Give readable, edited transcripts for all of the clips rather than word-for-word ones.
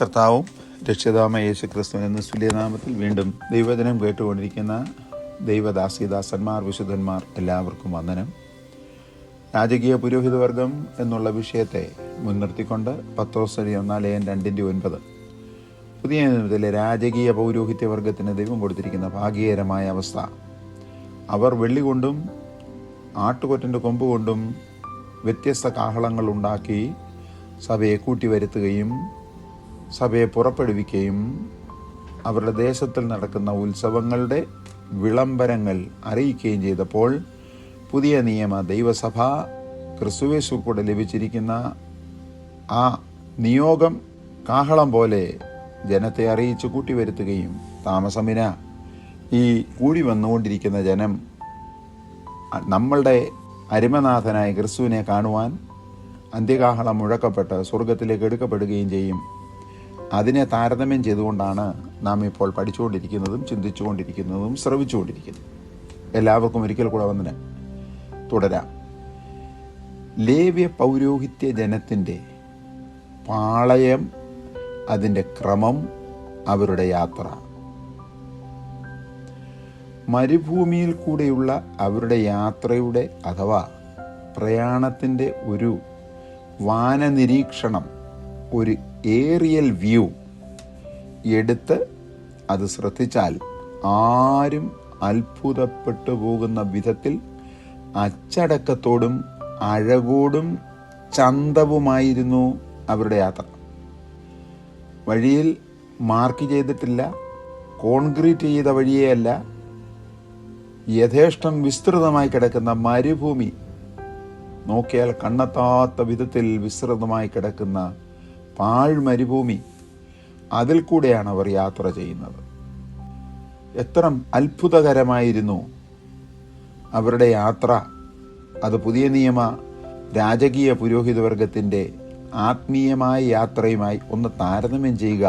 കർത്താവും രക്ഷിതാവുമായ യേശു ക്രിസ്തുവിൻ എന്ന തുല്യനാമത്തിൽ വീണ്ടും ദൈവവചനം കേട്ടുകൊണ്ടിരിക്കുന്ന ദൈവദാസീദാസന്മാർ, വിശുദ്ധന്മാർ എല്ലാവർക്കും വന്ദനം. രാജകീയ പുരോഹിതവർഗം എന്നുള്ള വിഷയത്തെ മുൻനിർത്തിക്കൊണ്ട് പത്രോസ് 1:2-9 പുതിയ നിയമത്തിലെ രാജകീയ പൗരോഹിത്യവർഗത്തിന് ദൈവം കൊടുത്തിരിക്കുന്ന ഭാഗ്യകരമായ അവസ്ഥ. അവർ വെള്ളി കൊണ്ടും ആട്ടുകൊറ്റൻ്റെ കൊമ്പ് കൊണ്ടും വ്യത്യസ്ത കാഹളങ്ങൾ ഉണ്ടാക്കി സഭയെ കൂട്ടിവരുത്തുകയും സഭയെ പുറപ്പെടുവിക്കുകയും അവരുടെ ദേശത്തിൽ നടക്കുന്ന ഉത്സവങ്ങളുടെ വിളംബരങ്ങൾ അറിയിക്കുകയും ചെയ്തപ്പോൾ പുതിയ നിയമ ദൈവസഭ ക്രിസ്തുയേശു കൂടെ ലഭിച്ചിരിക്കുന്ന ആ നിയോഗം കാഹളം പോലെ ജനത്തെ അറിയിച്ച് കൂട്ടിവരുത്തുകയും താമസമിന ഈ കൂടി വന്നുകൊണ്ടിരിക്കുന്ന ജനം നമ്മളുടെ അരിമനാഥനായ ക്രിസ്തുവിനെ കാണുവാൻ അന്ത്യകാഹളം മുഴക്കപ്പെട്ട് സ്വർഗത്തിലേക്ക് എടുക്കപ്പെടുകയും ചെയ്യും. അതിനെ താരതമ്യം ചെയ്തുകൊണ്ടാണ് നാം ഇപ്പോൾ പഠിച്ചുകൊണ്ടിരിക്കുന്നതും ചിന്തിച്ചുകൊണ്ടിരിക്കുന്നതും ശ്രവിച്ചുകൊണ്ടിരിക്കുന്നതും. എല്ലാവർക്കും ഒരിക്കൽ കൂടെ വന്നിന് തുടരാം. ലേവ്യ പൗരോഹിത്യ ജനത്തിൻ്റെ പാളയം, അതിൻ്റെ ക്രമം, അവരുടെ യാത്ര, മരുഭൂമിയിൽ കൂടെയുള്ള അവരുടെ യാത്രയുടെ അഥവാ പ്രയാണത്തിൻ്റെ ഒരു വാനനിരീക്ഷണം, ഒരു ഏറിയൽ വ്യൂ എടുത്ത് അത് ശ്രദ്ധിച്ചാൽ ആരും അത്ഭുതപ്പെട്ടു പോകുന്ന വിധത്തിൽ അച്ചടക്കത്തോടും അഴകോടും ചന്തവുമായിരുന്നു അവരുടെ യാത്ര. വഴിയിൽ മാർക്ക് ചെയ്തിട്ടില്ല, കോൺക്രീറ്റ് ചെയ്ത വഴിയേ അല്ല, യഥേഷ്ടം വിസ്തൃതമായി കിടക്കുന്ന മരുഭൂമി, നോക്കിയാൽ കണ്ണെത്താത്ത വിധത്തിൽ വിസ്തൃതമായി കിടക്കുന്ന പാഴ്മരുഭൂമി, അതിൽ കൂടെയാണ് അവർ യാത്ര ചെയ്യുന്നത്. എത്ര അത്ഭുതകരമായിരുന്നു അവരുടെ യാത്ര! അത് പുതിയ നിയമ രാജകീയ പുരോഹിതവർഗത്തിൻ്റെ ആത്മീയമായ യാത്രയുമായി ഒന്ന് താരതമ്യം ചെയ്യുക.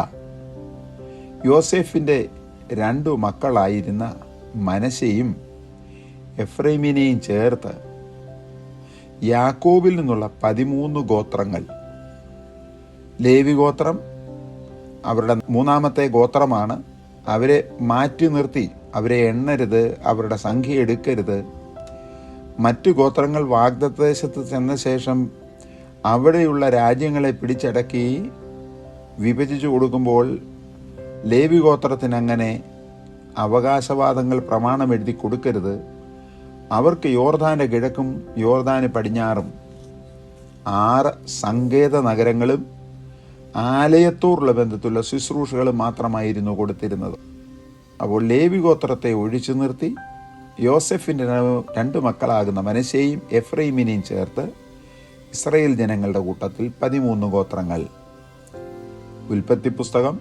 യോസേഫിൻ്റെ 2 മക്കളായിരുന്ന മനശ്ശെയും എഫ്രൈമിനെയും ചേർത്ത് യാക്കോബിൽ നിന്നുള്ള 13 ഗോത്രങ്ങൾ, ലേവി ഗോത്രം അവരുടെ 3ാമത്തെ ഗോത്രമാണ്. അവരെ മാറ്റി നിർത്തി, അവരെ എണ്ണരുത്, അവരുടെ സംഖ്യ എടുക്കരുത്. മറ്റു ഗോത്രങ്ങൾ വാഗ്ദത്തദേശത്ത് ചെന്ന ശേഷം അവിടെയുള്ള രാജ്യങ്ങളെ പിടിച്ചടക്കി വിഭജിച്ചു കൊടുക്കുമ്പോൾ ലേവി ഗോത്രത്തിന് അങ്ങനെ അവകാശവാദങ്ങൾ പ്രമാണം എഴുതി കൊടുക്കരുത്. അവർക്ക് യോർദാൻ്റെ കിഴക്കും യോർദാന് പടിഞ്ഞാറും 6 സങ്കേത നഗരങ്ങളും ആലയത്തോടുള്ള ബന്ധത്തിലുള്ള ശുശ്രൂഷകളും മാത്രമായിരുന്നു കൊടുത്തിരുന്നത്. അപ്പോൾ ലേവി ഗോത്രത്തെ ഒഴിച്ചു നിർത്തി യോസെഫിൻ്റെ 2 മക്കളാകുന്ന മനശ്ശെയും എഫ്രൈമിനെയും ചേർത്ത് ഇസ്രായേൽ ജനങ്ങളുടെ കൂട്ടത്തിൽ 13 ഗോത്രങ്ങൾ. ഉൽപ്പത്തി പുസ്തകം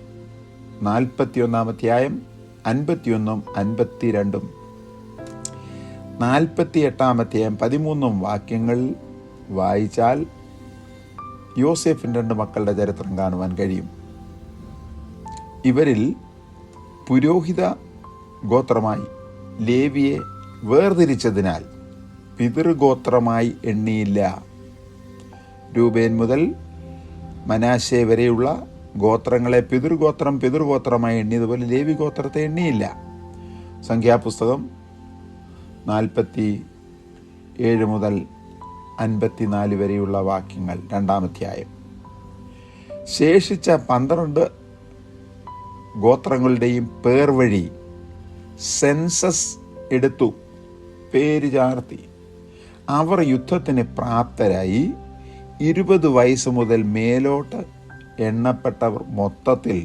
41-ാം അധ്യായം 51-ഉം 52-ഉം 48-ാം അധ്യായം 13 വാക്യങ്ങൾ വായിച്ചാൽ യോസേഫിൻ്റെ 2 മക്കളുടെ ചരിത്രം കാണുവാൻ കഴിയും. ഇവരിൽ പുരോഹിത ഗോത്രമായി ലേവിയെ വേർതിരിച്ചതിനാൽ പിതൃഗോത്രമായി എണ്ണിയില്ല. രൂബേൻ മുതൽ മനാശെ വരെയുള്ള ഗോത്രങ്ങളെ പിതൃഗോത്രമായി എണ്ണിയതുപോലെ ലേവി ഗോത്രത്തെ എണ്ണിയില്ല. സംഖ്യാപുസ്തകം 47 മുതൽ 54 വരെയുള്ള വാക്യങ്ങൾ 2-ാം അധ്യായം. ശേഷിച്ച 12 ഗോത്രങ്ങളുടെയും പേർ വഴി സെൻസസ് എടുത്തു, പേര് ചാർത്തി. അവർ യുദ്ധത്തിന് പ്രാപ്തരായി 20 വയസ്സ് മുതൽ മേലോട്ട് എണ്ണപ്പെട്ടവർ മൊത്തത്തിൽ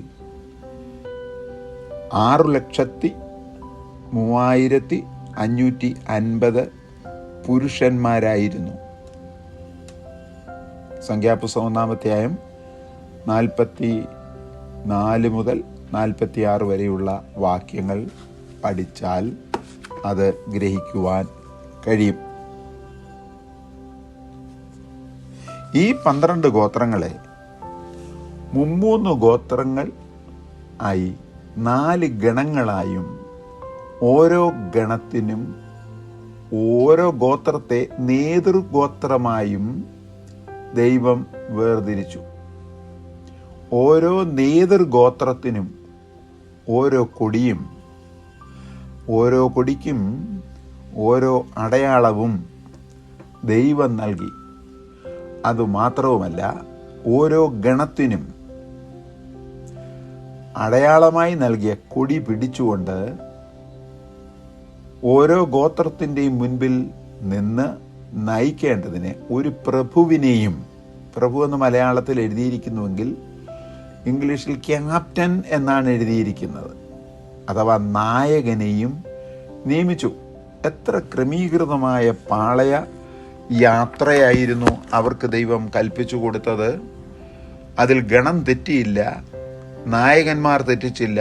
6,3550 പുരുഷന്മാരായിരുന്നു. സംഖ്യാപുസ്തകം 1-ാം അധ്യായം 44 മുതൽ 46 വരെയുള്ള വാക്യങ്ങൾ പഠിച്ചാൽ അത് ഗ്രഹിക്കുവാൻ കഴിയും. ഈ 12 ഗോത്രങ്ങളെ 3 ഗോത്രങ്ങൾ ആയി 4 ഗണങ്ങളായും ഓരോ ഗണത്തിനും ഓരോ ഗോത്രത്തെ നേതൃഗോത്രമായും ദൈവം വേർതിരിച്ചു. ഓരോ നേതൃഗോത്രത്തിനും ഓരോ കൊടിയും, ഓരോ കൊടിക്കും ഓരോ അടയാളവും ദൈവം നൽകി. അതുമാത്രവുമല്ല, ഓരോ ഗണത്തിനും അടയാളമായി നൽകിയ കൊടി പിടിച്ചുകൊണ്ട് ഓരോ ഗോത്രത്തിൻ്റെയും മുൻപിൽ നിന്ന് നയിക്കേണ്ടതിന് ഒരു പ്രഭുവിനെയും, പ്രഭു എന്ന് മലയാളത്തിൽ എഴുതിയിരിക്കുന്നുവെങ്കിൽ ഇംഗ്ലീഷിൽ ക്യാപ്റ്റൻ എന്നാണ് എഴുതിയിരിക്കുന്നത്, അഥവാ നായകനെയും നിയമിച്ചു. എത്ര ക്രമീകൃതമായ പാളയ യാത്രയായിരുന്നു അവർക്ക് ദൈവം കൽപ്പിച്ചു കൊടുത്തത്. അതിൽ ഗണം തെറ്റിയില്ല, നായകന്മാർ തെറ്റിച്ചില്ല,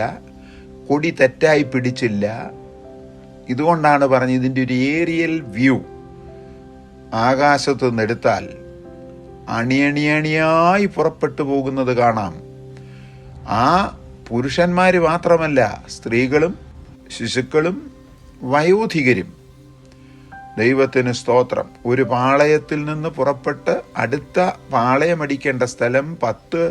കൊടി തെറ്റായി പിടിച്ചില്ല. ഇതുകൊണ്ടാണ് പറഞ്ഞത് ഇതിൻ്റെ ഒരു ഏരിയൽ വ്യൂ ആകാശത്ത് നിന്നെടുത്താൽ അണിയണിയണിയായി പുറപ്പെട്ടു പോകുന്നത് കാണാം. ആ പുരുഷന്മാർ മാത്രമല്ല, സ്ത്രീകളും ശിശുക്കളും വയോധികരും. ദൈവത്തിന് സ്തോത്രം. ഒരു പാളയത്തിൽ നിന്ന് പുറപ്പെട്ട് അടുത്ത പാളയമടിക്കേണ്ട സ്ഥലം 10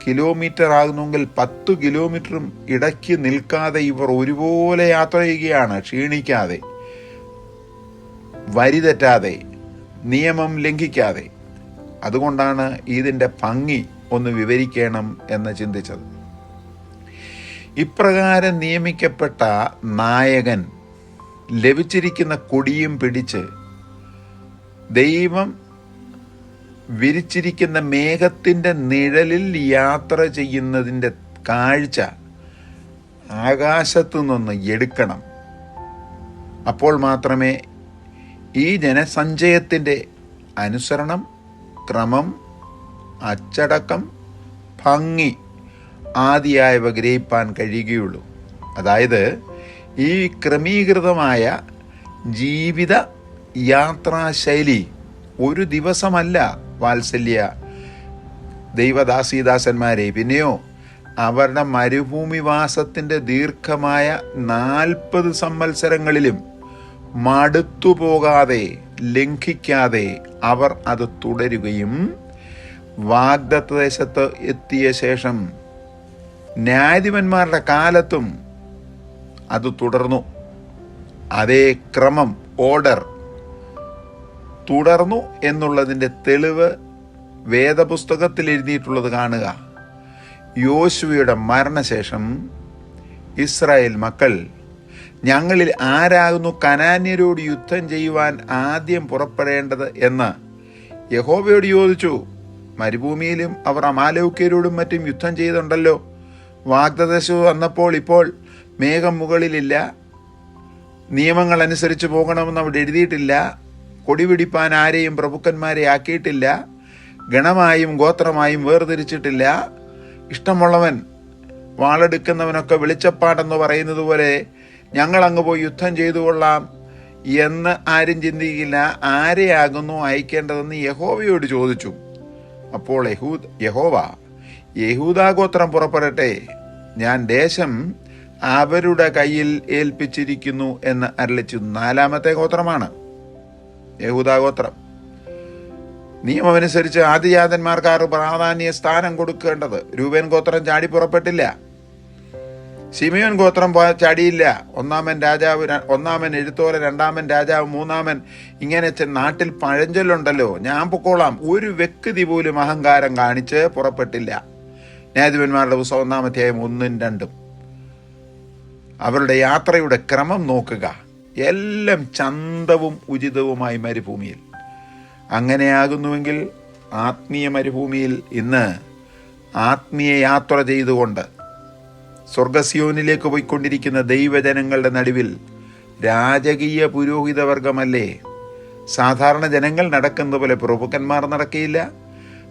കിലോമീറ്റർ ആകുന്നെങ്കിൽ 10 കിലോമീറ്ററും ഇടയ്ക്ക് നിൽക്കാതെ ഇവർ ഒരുപോലെ യാത്ര ചെയ്യുകയാണ്, ക്ഷീണിക്കാതെ, വരി തെറ്റാതെ, നിയമം ലംഘിക്കാതെ. അതുകൊണ്ടാണ് ഇതിൻ്റെ ഭംഗി ഒന്ന് വിവരിക്കണം എന്ന് ചിന്തിച്ചത്. ഇപ്രകാരം നിയമിക്കപ്പെട്ട നായകൻ ലഭിച്ചിരിക്കുന്ന കൊടിയും പിടിച്ച് ദൈവം വിരിച്ചിരിക്കുന്ന മേഘത്തിൻ്റെ നിഴലിൽ യാത്ര ചെയ്യുന്നതിൻ്റെ കാഴ്ച ആകാശത്തു നിന്ന് എടുക്കണം. അപ്പോൾ മാത്രമേ ഈ ജനസഞ്ചയത്തിൻ്റെ അനുസരണം, ക്രമം, അച്ചടക്കം, ഭംഗി ആദിയായവ ഗ്രഹിപ്പാൻ കഴിയുകയുള്ളൂ. അതായത് ഈ ക്രമീകൃതമായ ജീവിത യാത്രാശൈലി ഒരു ദിവസമല്ല വാത്സല്യ ദൈവദാസീദാസന്മാരെ, പിന്നെയോ അവരുടെ മരുഭൂമിവാസത്തിൻ്റെ ദീർഘമായ 40 സംവത്സരങ്ങളിലും മടുത്തുപോകാതെ, ലംഘിക്കാതെ അവർ അത് തുടരുകയും വാഗ്ദത്ത ദേശത്ത് എത്തിയ ശേഷം ന്യായാധിപന്മാരുടെ കാലത്തും അത് തുടർന്നു. അതേ ക്രമം, ഓർഡർ തുടർന്നു എന്നുള്ളതിൻ്റെ തെളിവ് വേദപുസ്തകത്തിൽ എഴുതിയിട്ടുള്ളത് കാണുക. യോശുവയുടെ മരണശേഷം ഇസ്രായേൽ മക്കൾ, ഞങ്ങളിൽ ആരാകുന്നു കനാന്യരോട് യുദ്ധം ചെയ്യുവാൻ ആദ്യം പുറപ്പെടേണ്ടത് എന്ന് യഹോവയോട് ചോദിച്ചു. മരുഭൂമിയിലും അവർ അമാലേക്യരോടും മറ്റും യുദ്ധം ചെയ്തുണ്ടല്ലോ. വാഗ്ദത്തദേശം വന്നപ്പോൾ ഇപ്പോൾ മേഘം മുകളിലില്ല, നിയമങ്ങൾ അനുസരിച്ച് പോകണമെന്ന് അവിടെ എഴുതിയിട്ടില്ല, കൊടി പിടിപ്പാൻ ആരെയും പ്രഭുക്കന്മാരെ ആക്കിയിട്ടില്ല, ഗണമായും ഗോത്രമായും വേർതിരിച്ചിട്ടില്ല. ഇഷ്ടമുള്ളവൻ വാളെടുക്കുന്നവനൊക്കെ വെളിച്ചപ്പാടെന്ന് പറയുന്നത് പോലെ ഞങ്ങളങ്ങ് പോയി യുദ്ധം ചെയ്തു കൊള്ളാം എന്ന് ആരും ചിന്തിക്കില്ല. ആരെയാകുന്നു അയക്കേണ്ടതെന്ന് യഹോവയോട് ചോദിച്ചു. അപ്പോൾ യഹോവ, യഹൂദാഗോത്രം പുറപ്പെടട്ടെ, ഞാൻ ദേശം അവരുടെ കയ്യിൽ ഏൽപ്പിച്ചിരിക്കുന്നു എന്ന് അരുളിച്ചു. 4ാമത്തെ ഗോത്രമാണ് യഹൂദാഗോത്രം. നിയമമനുസരിച്ച് ആദിജാതന്മാർക്ക് പ്രാധാന്യ സ്ഥാനം കൊടുക്കേണ്ടത്. രൂബേൻ ഗോത്രം ചാടി പുറപ്പെട്ടില്ല, ശിമയോൻ ഗോത്രം ചാടിയില്ല. ഒന്നാമൻ എഴുത്തോല, 2ാമൻ രാജാവ്, 3ാമൻ. ഇങ്ങനെ നാട്ടിൽ പഴഞ്ചൊല്ലുണ്ടല്ലോ, ഞാൻ പൊക്കോളാം. ഒരു വ്യക്തി പോലും അഹങ്കാരം കാണിച്ച് പുറപ്പെട്ടില്ല. ന്യായാധിപന്മാരുടെ പുസ്തകം 1-ാം അധ്യായം 1-2. അവരുടെ യാത്രയുടെ ക്രമം നോക്കുക. എല്ലാം ചന്തവും ഉചിതവുമായി മരുഭൂമിയിൽ. അങ്ങനെയാകുന്നുവെങ്കിൽ ആത്മീയ മരുഭൂമിയിൽ ഇന്ന് ആത്മീയ യാത്ര ചെയ്തുകൊണ്ട് സ്വർഗസിയോനിലേക്ക് പോയിക്കൊണ്ടിരിക്കുന്ന ദൈവജനങ്ങളുടെ നടുവിൽ രാജകീയ പുരോഹിതവർഗമല്ലേ? സാധാരണ ജനങ്ങൾ നടക്കുന്നത് പോലെ പ്രഭുക്കന്മാർ നടക്കുകയില്ല,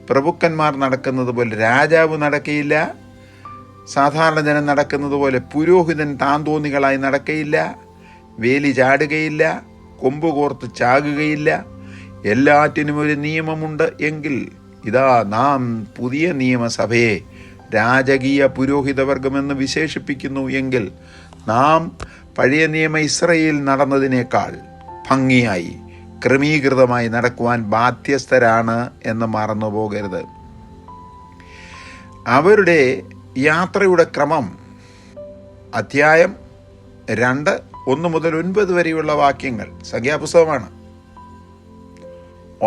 പ്രഭുക്കന്മാർ നടക്കുന്നത് പോലെ രാജാവ് നടക്കുകയില്ല, സാധാരണ ജനം നടക്കുന്നത് പോലെ പുരോഹിതൻ താന്തോന്നികളായി നടക്കുകയില്ല, വേലി ചാടുകയില്ല, കൊമ്പ് കോർത്ത് ചാകുകയില്ല. എല്ലാറ്റിനും ഒരു നിയമമുണ്ട് എങ്കിൽ ഇതാ നാം പുതിയ നിയമസഭയെ രാജകീയ പുരോഹിതവർഗമെന്ന് വിശേഷിപ്പിക്കുന്നു എങ്കിൽ നാം പഴയ നിയമ ഇസ്രയേൽ നടന്നതിനേക്കാൾ ഭംഗിയായി ക്രമീകൃതമായി നടക്കുവാൻ ബാധ്യസ്ഥരാണ് എന്ന് മറന്നു പോകരുത്. അവരുടെ യാത്രയുടെ ക്രമം അധ്യായം 2, 1 മുതൽ 9 വരെയുള്ള വാക്യങ്ങൾ സംഖ്യാപുസ്തകമാണ്.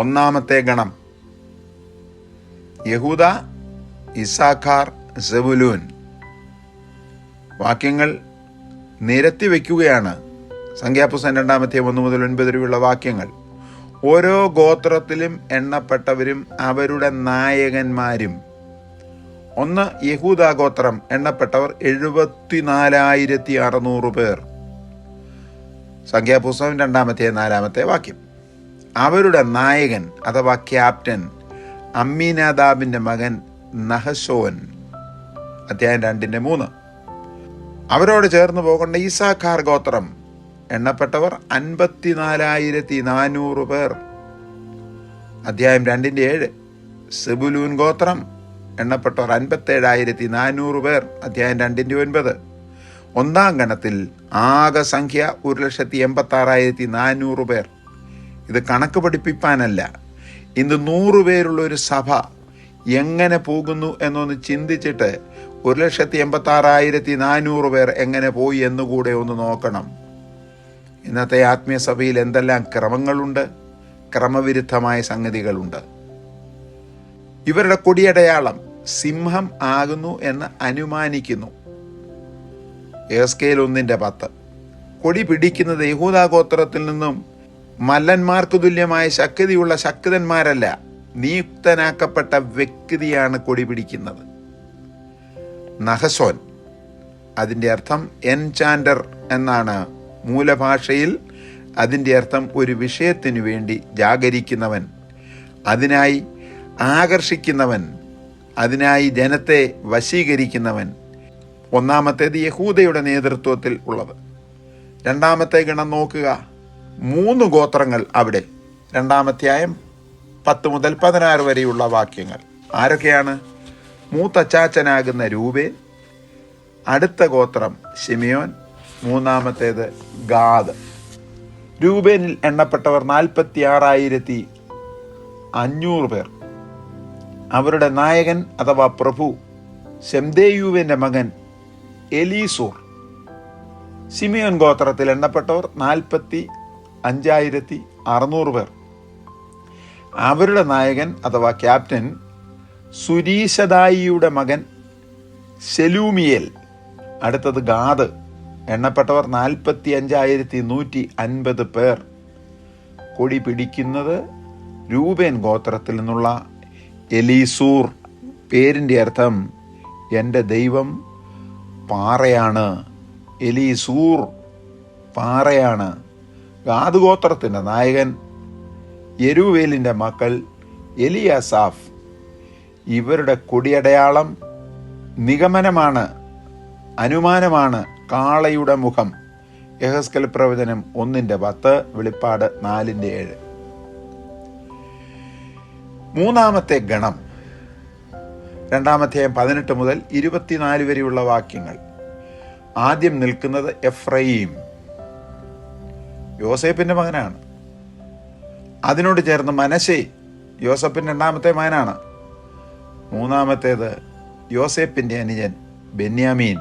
ഒന്നാമത്തെ ഗണം യഹൂദ, ഇസ്സാഖാർ, സെബുലൂൻ. വാക്യങ്ങൾ നിരത്തി വയ്ക്കുകയാണ്. സംഖ്യാപുസ്തകം 2-ാം അധ്യായം 1 മുതൽ 9 വരെയുള്ള വാക്യങ്ങൾ. ഓരോ ഗോത്രത്തിലും എണ്ണപ്പെട്ടവരും അവരുടെ നായകന്മാരും. 1 യഹൂദ ഗോത്രം എണ്ണപ്പെട്ടവർ 74,600 പേർ. സംഖ്യാപുസ്തകം 2-ാം അധ്യായം 4-ാമത്തെ വാക്യം. അവരുടെ നായകൻ അഥവാ ക്യാപ്റ്റൻ അമ്മീനാദാബിന്റെ മകൻ നഹശോൻ. അധ്യായം 2-3. അവരോട് ചേർന്ന് പോകേണ്ട ഇസ്സാഖാർ ഗോത്രം എണ്ണപ്പെട്ടവർ 54,400 പേർ. അധ്യായം 2-7. സെബുലൂൻ ഗോത്രം എണ്ണപ്പെട്ടവർ 57,400 പേർ. അധ്യായം 2-9. ഒന്നാം ഗണത്തിൽ ആകെ സംഖ്യ 1,86,400 പേർ. ഇത് കണക്ക് പഠിപ്പിക്കാനല്ല. ഇന്ന് 100 പേരുള്ള ഒരു സഭ എങ്ങനെ പോകുന്നു എന്നൊന്ന് ചിന്തിച്ചിട്ട് 1,86,400 പേർ എങ്ങനെ പോയി എന്നുകൂടെ ഒന്ന് നോക്കണം. ഇന്നത്തെ ആത്മീയ സഭയിൽ എന്തെല്ലാം ക്രമങ്ങളുണ്ട്, ക്രമവിരുദ്ധമായ സംഗതികളുണ്ട്. ഇവരുടെ കൊടിയടയാളം സിംഹം ആകുന്നു എന്ന് അനുമാനിക്കുന്നു. എസ്കേൽ 1:10. കൊടി പിടിക്കുന്നത് യഹൂദ ഗോത്രത്തിൽ നിന്നും മല്ലന്മാർക്ക് തുല്യമായ ശക്തിയുള്ള ശക്തന്മാരല്ല, നിയുക്തനാക്കപ്പെട്ട വ്യക്തിയാണ് കൊടി പിടിക്കുന്നത്. നഹശോൻ, അതിൻ്റെ അർത്ഥം എൻചാൻഡർ എന്നാണ്. മൂലഭാഷയിൽ അതിൻ്റെ അർത്ഥം ഒരു വിഷയത്തിനു വേണ്ടി ജാഗരിക്കുന്നവൻ, അതിനായി ആകർഷിക്കുന്നവൻ, അതിനായി ജനത്തെ വശീകരിക്കുന്നവൻ. ഒന്നാമത്തേത് യഹൂദയുടെ നേതൃത്വത്തിൽ ഉള്ളത്. 2-ാമത്തെ ഗണം നോക്കുക. 3 ഗോത്രങ്ങൾ അവിടെ. 2-ാം അധ്യായം 10 മുതൽ 16 വരെയുള്ള വാക്യങ്ങൾ. ആരൊക്കെയാണ്? മൂത്തച്ചാച്ചനാകുന്ന രൂബേൻ, അടുത്ത ഗോത്രം ശിമിയോൻ, 3-ാമത്തേത് ഗാദ്. രൂബേനിൽ എണ്ണപ്പെട്ടവർ 46,500 പേർ. അവരുടെ നായകൻ അഥവാ പ്രഭു ശെംദേയൂവിന്റെ മകൻ എലീസൂർ. ശിമിയോൻ ഗോത്രത്തിൽ എണ്ണപ്പെട്ടവർ 45,600 പേർ. അവരുടെ നായകൻ അഥവാ ക്യാപ്റ്റൻ സുരീശദായിയുടെ മകൻ ശെലൂമിയേൽ. അടുത്തത് ഗാദ്. എണ്ണപ്പെട്ടവർ 45,150 പേർ. കൊടി പിടിക്കുന്നത് രൂബേൻ ഗോത്രത്തിൽ നിന്നുള്ള എലീസൂർ. പേരിൻ്റെ അർത്ഥം എൻ്റെ ദൈവം പാറയാണ്. എലീസൂർ പാറയാണ്. ഗാദ് ഗോത്രത്തിൻ്റെ നായകൻ യെരൂവേലിൻ്റെ മക്കൾ എലിയാസാഫ്. ഇവരുടെ കൊടിയടയാളം നിഗമനമാണ്, അനുമാനമാണ്. കാളയുടെ മുഖം. യെഹെസ്കേൽ പ്രവചനം 1:10, വെളിപ്പാട് 4:7. 3-ാമത്തെ ഗണം 2-ാം അധ്യായം 18 മുതൽ 24 വരെയുള്ള വാക്യങ്ങൾ. ആദ്യം നിൽക്കുന്നത് എഫ്രയീം, യോസേപ്പിന്റെ മകനാണ്. അതിനോട് ചേർന്ന് മനശ്ശെ, യോസേപ്പിന്റെ 2-ാമത്തെ മകനാണ്. 3-ാമത്തേത് യോസേപ്പിന്റെ അനുജൻ ബെന്യാമീൻ.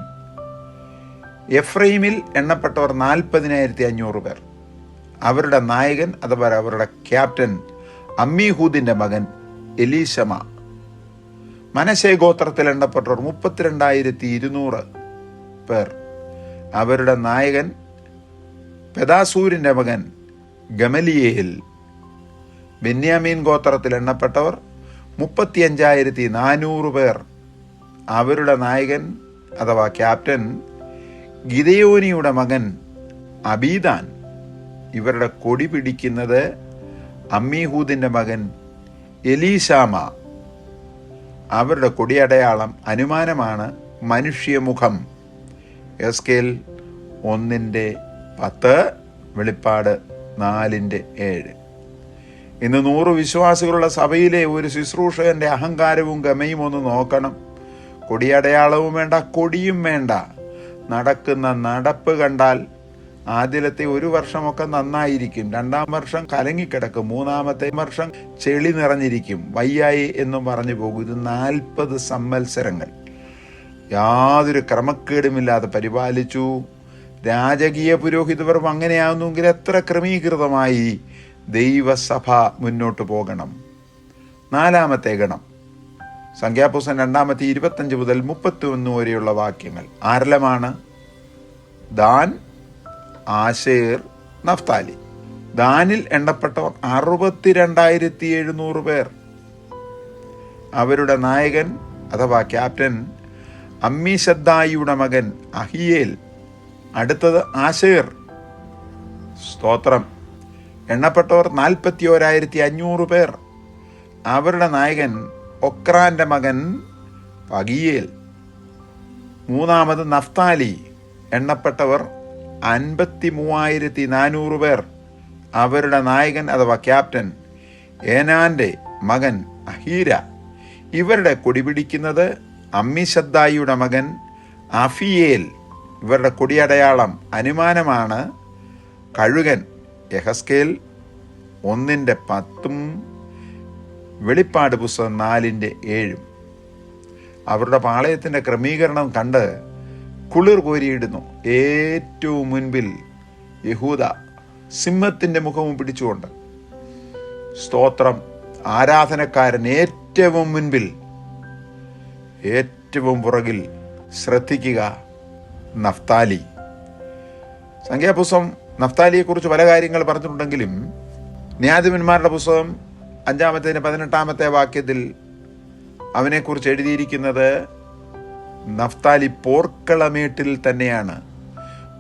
എഫ്രൈമിൽ എണ്ണപ്പെട്ടവർ 40,500 പേർ. അവരുടെ നായകൻ അഥവാ അവരുടെ ക്യാപ്റ്റൻ അമ്മീഹൂദിന്റെ മകൻ എലീശമ. മനശ്ശെ ഗോത്രത്തിൽ എണ്ണപ്പെട്ടവർ 32,200 പേർ. അവരുടെ നായകൻ പെദാസൂരിന്റെ മകൻ ഗമലിയേൽ. ബെന്യാമീൻ ഗോത്രത്തിൽ എണ്ണപ്പെട്ടവർ 35,400 പേർ. അവരുടെ നായകൻ അഥവാ ക്യാപ്റ്റൻ ഗിദെയോനിയുടെ മകൻ അബീദാൻ. ഇവരുടെ കൊടി പിടിക്കുന്നത് അമ്മീഹൂദിന്റെ മകൻ എലീശാമ. അവരുടെ കൊടിയടയാളം അനുമാനമാണ്, മനുഷ്യമുഖം. എസ്കേൽ 1:10, വെളിപ്പാട് 4:7. ഇന്ന് 100 വിശ്വാസികളുള്ള സഭയിലെ ഒരു ശുശ്രൂഷകന്റെ അഹങ്കാരവും ഗമയും ഒന്ന് നോക്കണം. കൊടിയടയാളവും വേണ്ട, കൊടിയും വേണ്ട. നടക്കുന്ന നടപ്പ് കണ്ടാൽ ആദ്യത്തെ ഒരു വർഷമൊക്കെ നന്നായിരിക്കും, രണ്ടാം വർഷം കലങ്ങിക്കിടക്കും, മൂന്നാമത്തെ വർഷം ചെളി നിറഞ്ഞിരിക്കും, വയ്യായി എന്നും പറഞ്ഞു പോകും. ഇത് 40 സംവത്സരങ്ങൾ യാതൊരു ക്രമക്കേടുമില്ലാതെ പരിപാലിച്ചു. രാജകീയ പുരോഹിതവർഗം അങ്ങനെയാവുന്നെങ്കിൽ എത്ര ക്രമീകൃതമായി ദൈവസഭ മുന്നോട്ട് പോകണം. 4-ാമത്തെ ഗണം, സംഖ്യാപുസ്തകം 2-25 മുതൽ 31 വരെയുള്ള വാക്യങ്ങൾ ആരെല്ലാമാണ്? Dan, Asher, Naphtali. ദാനിൽ എണ്ണപ്പെട്ടവർ 62,700 പേർ. അവരുടെ നായകൻ അഥവാ ക്യാപ്റ്റൻ അമ്മീശദ്ദായിയുടെ മകൻ അഹിയേൽ. അടുത്തത് ആശേർ. സ്തോത്രം. എണ്ണപ്പെട്ടവർ 41,500 പേർ. അവരുടെ നായകൻ ഒക്രാന്റെ മകൻ പഗിയേൽ. മൂന്നാമത് നഫ്താലി. എണ്ണപ്പെട്ടവർ 53,400 പേർ. അവരുടെ നായകൻ അഥവാ ക്യാപ്റ്റൻ ഏനാന്റെ മകൻ അഹീര. ഇവരുടെ കൊടി പിടിക്കുന്നത് അമ്മിശദ്ദായിയുടെ മകൻ അഫിയേൽ. ഇവരുടെ കൊടിയടയാളം അനുമാനമാണ് കഴുകൻ. യഹസ്കേൽ 1:10, വെളിപ്പാട് പുസ്തകം 4:7. അവരുടെ പാളയത്തിൻ്റെ ക്രമീകരണം കണ്ട് കുളിർ കോരിയിടുന്നു. ഏറ്റവും മുൻപിൽ യഹൂദ സിംഹത്തിൻ്റെ മുഖവും പിടിച്ചുകൊണ്ട്. സ്തോത്രം. ആരാധനക്കാരൻ ഏറ്റവും മുൻപിൽ, ഏറ്റവും പുറകിൽ. ശ്രദ്ധിക്കുക, നഫ്താലി. സംഖ്യാപുസ്തകം നഫ്താലിയെക്കുറിച്ച് പല കാര്യങ്ങൾ പറഞ്ഞിട്ടുണ്ടെങ്കിലും ന്യായാധിപന്മാരുടെ പുസ്തകം 5-18 വാക്യത്തിൽ അവനെക്കുറിച്ച് എഴുതിയിരിക്കുന്നത് നഫ്താലി പോർക്കളമേട്ടിൽ തന്നെയാണ്.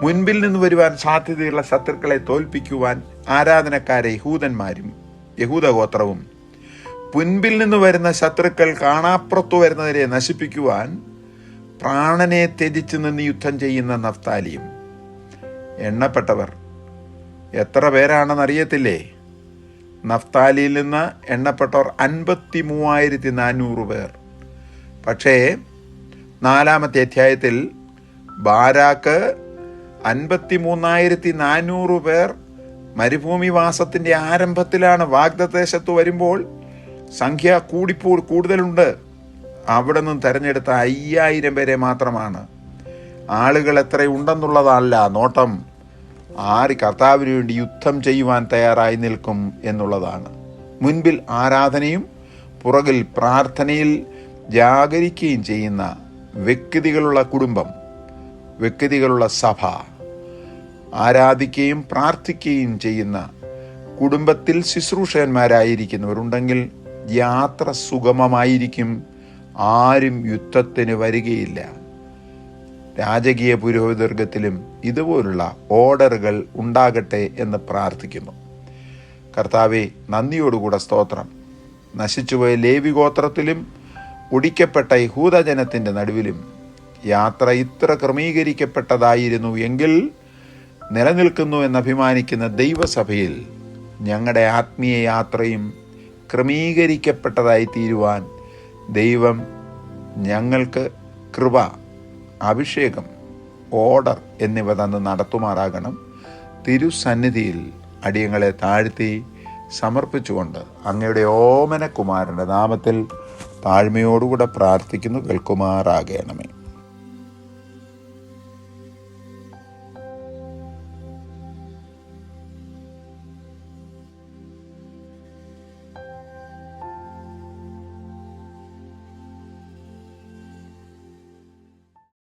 മുൻപിൽ നിന്ന് വരുവാൻ സാധ്യതയുള്ള ശത്രുക്കളെ തോൽപ്പിക്കുവാൻ ആരാധനക്കാരെ യഹൂദന്മാരും യഹൂദഗോത്രവും, മുൻപിൽ നിന്ന് വരുന്ന ശത്രുക്കൾ കാണാപ്പുറത്തു വരുന്നവരെ നശിപ്പിക്കുവാൻ പ്രാണനെ ത്യജിച്ച് നിന്ന് യുദ്ധം ചെയ്യുന്ന നഫ്താലിയും. എണ്ണപ്പെട്ടവർ എത്ര പേരാണെന്നറിയത്തില്ലേ? നഫ്താലിയിൽ നിന്ന് എണ്ണപ്പെട്ടവർ 53,400 പേർ. പക്ഷേ 4-ാമത്തെ അധ്യായത്തിൽ ബാരാക്ക് 53,400 പേർ മരുഭൂമിവാസത്തിൻ്റെ ആരംഭത്തിലാണ്. വാഗ്ദത്തദേശത്ത് വരുമ്പോൾ സംഖ്യ കൂടുതലുണ്ട്. അവിടെ നിന്ന് തിരഞ്ഞെടുത്ത 5,000 പേരെ മാത്രമാണ്. ആളുകൾ എത്രയുണ്ടെന്നുള്ളതല്ല നോട്ടം, ആര് കർത്താവിന് വേണ്ടി യുദ്ധം ചെയ്യുവാൻ തയ്യാറായി നിൽക്കും എന്നുള്ളതാണ്. മുൻപിൽ ആരാധനയും പുറകിൽ പ്രാർത്ഥനയിൽ ജാഗരിക്കുകയും ചെയ്യുന്ന വ്യക്തികളുള്ള കുടുംബം, വ്യക്തികളുള്ള സഭ, ആരാധിക്കുകയും പ്രാർത്ഥിക്കുകയും ചെയ്യുന്ന കുടുംബത്തിൽ ശുശ്രൂഷകന്മാരായിരിക്കുന്നവരുണ്ടെങ്കിൽ യാത്ര സുഗമമായിരിക്കും. ആരും യുദ്ധത്തിന് വരികയില്ല. രാജകീയ പുരോഹിതവർഗത്തിലും ഇതുപോലുള്ള ഓർഡറുകൾ ഉണ്ടാകട്ടെ എന്ന് പ്രാർത്ഥിക്കുന്നു. കർത്താവെ, നന്ദിയോടുകൂടെ സ്തോത്രം. നശിച്ചുപോയ ലേവി ഗോത്രത്തിലും ഒടിക്കപ്പെട്ട യഹൂദജനത്തിൻ്റെ നടുവിലും യാത്ര ഇത്ര ക്രമീകരിക്കപ്പെട്ടതായിരുന്നു എങ്കിൽ നിലനിൽക്കുന്നു എന്നഭിമാനിക്കുന്ന ദൈവസഭയിൽ ഞങ്ങളുടെ ആത്മീയ യാത്രയും ക്രമീകരിക്കപ്പെട്ടതായി തീരുവാൻ ദൈവം ഞങ്ങൾക്ക് കൃപ, അഭിഷേകം, ഓർഡർ എന്നിവ തന്ന് നടത്തുമാറാകണം. തിരുസന്നിധിയിൽ അടിയങ്ങളെ താഴ്ത്തി സമർപ്പിച്ചുകൊണ്ട് അങ്ങയുടെ ഓമനകുമാരൻ്റെ നാമത്തിൽ താഴ്മയോടുകൂടെ പ്രാർത്ഥിക്കുന്നു, കേൾക്കുമാറാകണമേ.